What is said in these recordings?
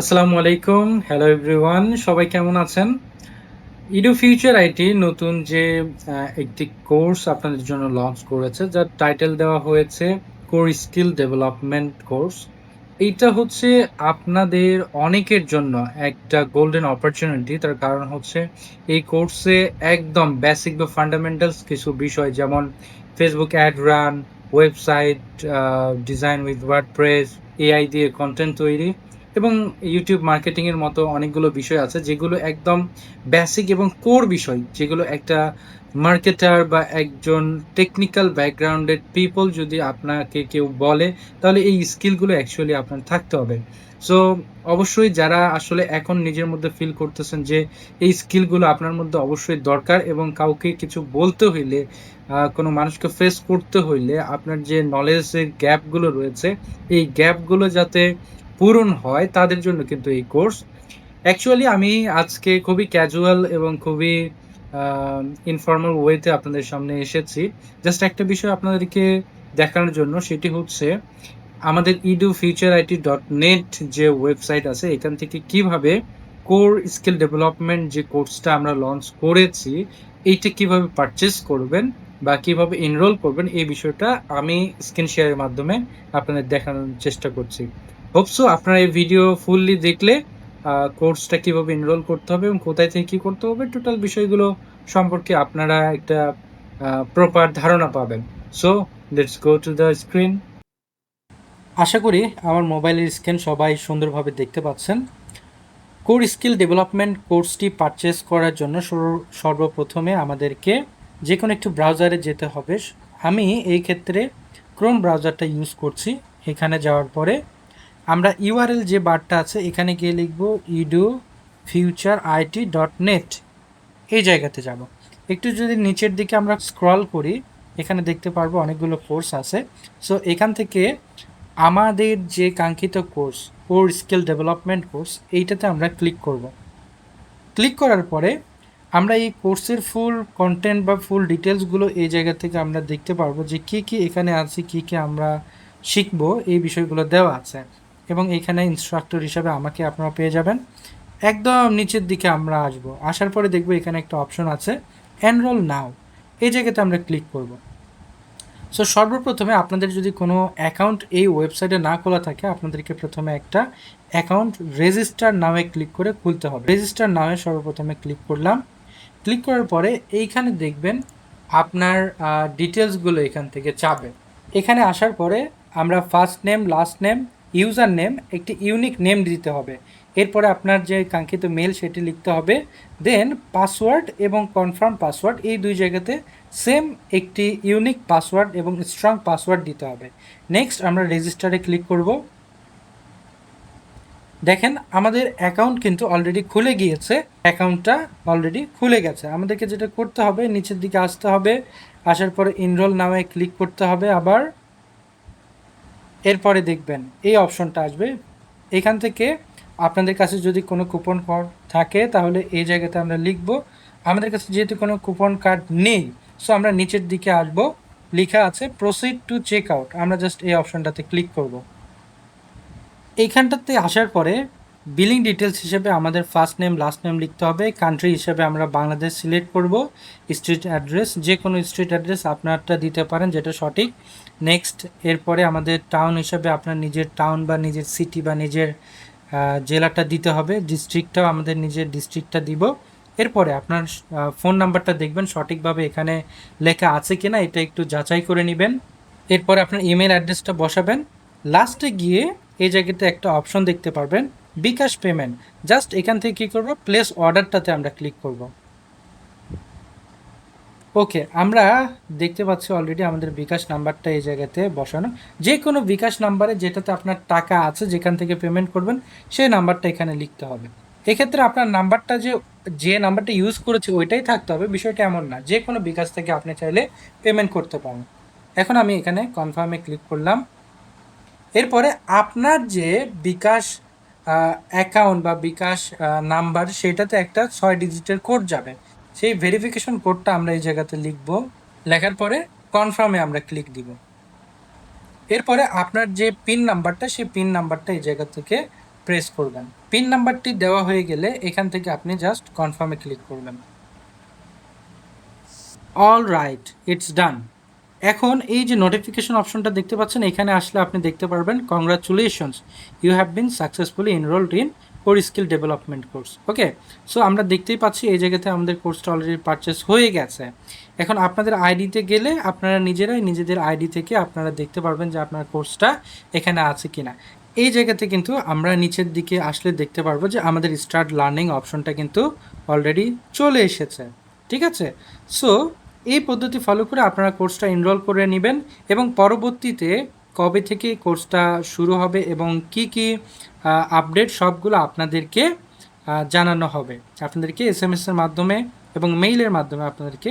আসসালামু আলাইকুম। Hello everyone. সবাই কেমন আছেন? ইডু ফিউচার আইটি নতুন যে একটি কোর্স আপনাদের জন্য লঞ্চ করেছে, যার টাইটেল দেওয়া হয়েছে কোর স্কিল ডেভেলপমেন্ট কোর্স। এইটা হচ্ছে আপনাদের অনেকের জন্য একটা গোল্ডেন অপরচুনিটি। তার কারণ হচ্ছে এই কোর্সে একদম বেসিক বা ফান্ডামেন্টালস কিছু বিষয়, যেমন Facebook ad run, website design with WordPress, AI দিয়ে কন্টেন্ট তৈরি এবং ইউটিউব মার্কেটিং এর মতো অনেকগুলো বিষয় আছে, যেগুলো একদম বেসিক এবং কোর বিষয়, যেগুলো একটা মার্কেটার বা একজন টেকনিক্যাল ব্যাকগ্রাউন্ডের পিপল যদি আপনাকে কেউ বলে, তাহলে এই স্কিলগুলো অ্যাকচুয়ালি আপনার থাকতে হবে। সো অবশ্যই যারা আসলে এখন নিজের মধ্যে ফিল করতেছেন যে এই স্কিলগুলো আপনার মধ্যে অবশ্যই দরকার, এবং কাউকে কিছু বলতে হইলে, কোনো মানুষকে ফেস করতে হইলে আপনার যে নলেজের গ্যাপগুলো রয়েছে, এই গ্যাপগুলো যাতে পূরণ হয়, তাদের জন্য কিন্তু এই কোর্স। অ্যাকচুয়ালি আমি আজকে খুবই ক্যাজুয়াল এবং খুবই ইনফর্মাল ওয়েতে আপনাদের সামনে এসেছি, জাস্ট একটা বিষয় আপনাদেরকে দেখানোর জন্য। সেটি হচ্ছে আমাদের edu-future-it.net যে ওয়েবসাইট আছে, এখান থেকে কিভাবে কোর স্কিল ডেভেলপমেন্ট যে কোর্সটা আমরা লঞ্চ করেছি, এইটা কিভাবে পারচেস করবেন বা কিভাবে এনরোল করবেন, এই বিষয়টা আমি স্ক্রিন শেয়ারের মাধ্যমে আপনাদের দেখানোর চেষ্টা করছি। হোপসো আপনারা এই ভিডিও ফুললি দেখলে কোর্সটা কিভাবে এনরোল করতে হবে এবং কোথায় থেকে কি করতে হবে, টোটাল বিষয়গুলো সম্পর্কে আপনারা একটা প্রপার ধারণা পাবেন। So let's go to the screen. আশা করি আমার মোবাইলের স্ক্রিন সবাই সুন্দরভাবে দেখতে পাচ্ছেন। কোর স্কিল ডেভেলপমেন্ট কোর্সটি পারচেস করার জন্য সর্বপ্রথমে আমাদেরকে যে কোনো একটি ব্রাউজারে যেতে হবে। আমি এই ক্ষেত্রে ক্রোম ব্রাউজারটা ইউজ করছি। এখানে যাওয়ার পরে আমরা ইউআরএল যে বারটা আছে, এখানে গিয়ে লিখব edu-future-it.net। এই জায়গাতে যাব। একটু যদি নিচের দিকে আমরা স্ক্রল করি, এখানে দেখতে পারবো অনেকগুলো কোর্স আছে। সো এখান থেকে আমাদের যে কাঙ্ক্ষিত course, core skill development course, এইটাতে আমরা ক্লিক করব। ক্লিক করার পরে আমরা এই কোর্সের ফুল কন্টেন্ট বা ফুল ডিটেলসগুলো এই জায়গা থেকে আমরা দেখতে পারবো যে কী কী এখানে আছে, কী কী আমরা শিখবো, এই বিষয়গুলো দেওয়া আছে। এবং এখানে ইনস্ট্রাক্টর হিসাবে আমাকে আপনারা পেয়ে যাবেন। একদম নিচের দিকে আমরা আসবো, আসার পরে দেখবো এখানে একটা অপশন আছে এনরোল নাও। এই জায়গাতে আমরা ক্লিক করব। সো সর্বপ্রথমে আপনাদের যদি কোনো অ্যাকাউন্ট এই ওয়েবসাইটে না খোলা থাকে, আপনাদেরকে প্রথমে একটা অ্যাকাউন্ট রেজিস্টার নামে ক্লিক করে খুলতে হবে। রেজিস্টার নামে সর্বপ্রথমে ক্লিক করলাম। ক্লিক করার পরে এইখানে দেখবেন আপনার ডিটেলসগুলো এখান থেকে চাবে। এখানে আসার পরে আমরা first name, last name, user name, একটি ইউনিক নেম দিতে হবে। এরপরে আপনার যে কাঙ্ক্ষিত মেল সেটি লিখতে হবে। দেন পাসওয়ার্ড এবং কনফার্ম পাসওয়ার্ড, এই দুই জায়গাতে সেম একটি ইউনিক পাসওয়ার্ড এবং স্ট্রং পাসওয়ার্ড দিতে হবে। নেক্সট আমরা রেজিস্টারে ক্লিক করব। দেখেন আমাদের অ্যাকাউন্ট কিন্তু অলরেডি খুলে গিয়েছে। অ্যাকাউন্টটা অলরেডি খুলে গেছে। আমাদেরকে যেটা করতে হবে, নিচের দিকে আসতে হবে। আসার পরে এনরোল নামে ক্লিক করতে হবে আবার। এরপরে দেখবেন এই অপশনটা আসবে। এখান থেকে আপনাদের কাছে যদি কোনো কুপন কোড থাকে, তাহলে এই জায়গাতে আমরা লিখব। আমাদের কাছে যেহেতু কোনো কুপন কার্ড নেই, সো আমরা নিচের দিকে আসব, লেখা আছে প্রসিড টু চেক আউট। আমরা জাস্ট এই অপশনটাতে ক্লিক করব। এইখানটাতে আসার পরে বিলিং ডিটেলস হিসেবে আমাদের ফার্স্ট নেম, লাস্ট নেম লিখতে হবে। কান্ট্রি হিসেবে আমরা বাংলাদেশ সিলেক্ট করব। স্ট্রিট অ্যাড্রেস, যে কোনো স্ট্রিট অ্যাড্রেস আপনারটা দিতে পারেন যেটা সঠিক। নেক্সট, এরপরে আমাদের টাউন হিসেবে আপনার নিজের টাউন বা নিজের সিটি বা নিজের জেলাটা দিতে হবে। ডিস্ট্রিক্টটাও আমাদের নিজের ডিস্ট্রিক্টটা দিব। এরপরে আপনার ফোন নাম্বারটা দেখবেন সঠিকভাবে এখানে লেখা আছে কিনা, এটা একটু যাচাই করে নেবেন। এরপরে আপনার ইমেল অ্যাড্রেসটা বসাবেন। লাস্টে গিয়ে এই জায়গাতে একটা অপশন দেখতে পারবেন বিকাশ পেমেন্ট। জাস্ট এখান থেকে কী করবো, প্লেস অর্ডারটাতে আমরা ক্লিক করব। ওকে, আমরা দেখতে পাচ্ছি অলরেডি আমাদের বিকাশ নাম্বারটা এই জায়গাতে বসানো। যে কোনো বিকাশ নাম্বারে যেটাতে আপনার টাকা আছে, যেখান থেকে পেমেন্ট করবেন, সেই নাম্বারটা এখানে লিখতে হবে। এক্ষেত্রে আপনার নাম্বারটা যে নাম্বারটা ইউজ করেছে ওইটাই থাকতে হবে, বিষয়টা এমন না। যে কোনো বিকাশ থেকে আপনি চাইলে পেমেন্ট করতে পারেন। এখন আমি এখানে কনফার্মে ক্লিক করলাম। এরপরে আপনার যে বিকাশ অ্যাকাউন্ট বা বিকাশ নাম্বার, সেটাতে একটা 6 ডিজিটের কোড যাবে। সেই ভেরিফিকেশন কোডটা আমরা এই জায়গাতে লিখব। লেখার পরে কনফার্মে আমরা ক্লিক দিব। এরপরে আপনার যে পিন নাম্বারটা, সেই পিন নাম্বারটা এই জায়গা থেকে প্রেস করবেন। পিন নাম্বারটি দেওয়া হয়ে গেলে এখান থেকে আপনি জাস্ট কনফার্মে ক্লিক করবেন। অল রাইট, ইটস ডান। এখন এই যে নোটিফিকেশন অপশনটা দেখতে পাচ্ছেন, এখানে আসলে আপনি দেখতে পারবেন congratulations, you have been successfully enrolled in core skill development course. Okay, so আমরা দেখতেই পাচ্ছি এই জায়গাতে আমাদের কোর্সটা অলরেডি পারচেস হয়ে গেছে। এখন আপনাদের আইডিতে গেলে আপনারা নিজেরাই নিজেদের আইডি থেকে আপনারা দেখতে পারবেন যে আপনার কোর্সটা এখানে আছে কিনা। এই জায়গাতে কিন্তু আমরা নিচের দিকে আসলে দেখতে পারবো যে আমাদের স্টার্ট লার্নিং অপশনটা কিন্তু অলরেডি চলে এসেছে। ঠিক আছে, সো এই পদ্ধতি ফলো করে আপনারা কোর্সটা এনরোল করে নেবেন এবং পরবর্তীতে কবে থেকে কোর্সটা শুরু হবে এবং কি কি আপডেট সবগুলো আপনাদেরকে জানানো হবে। আপনাদেরকে SMS-এর মাধ্যমে এবং মেইলের মাধ্যমে আপনাদেরকে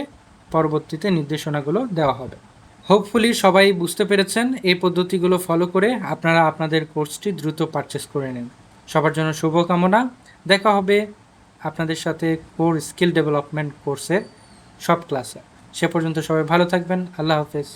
পরবর্তীতে নির্দেশনাগুলো দেওয়া হবে। হোপফুলি সবাই বুঝতে পেরেছেন। এই পদ্ধতিগুলো ফলো করে আপনারা আপনাদের কোর্সটি দ্রুত পারচেস করে নিন। সবার জন্য শুভকামনা। দেখা হবে আপনাদের সাথে কোর স্কিল ডেভেলপমেন্ট কোর্সের সব ক্লাসে। সে পর্যন্ত সবাই ভালো থাকবেন। আল্লাহ হাফেজ।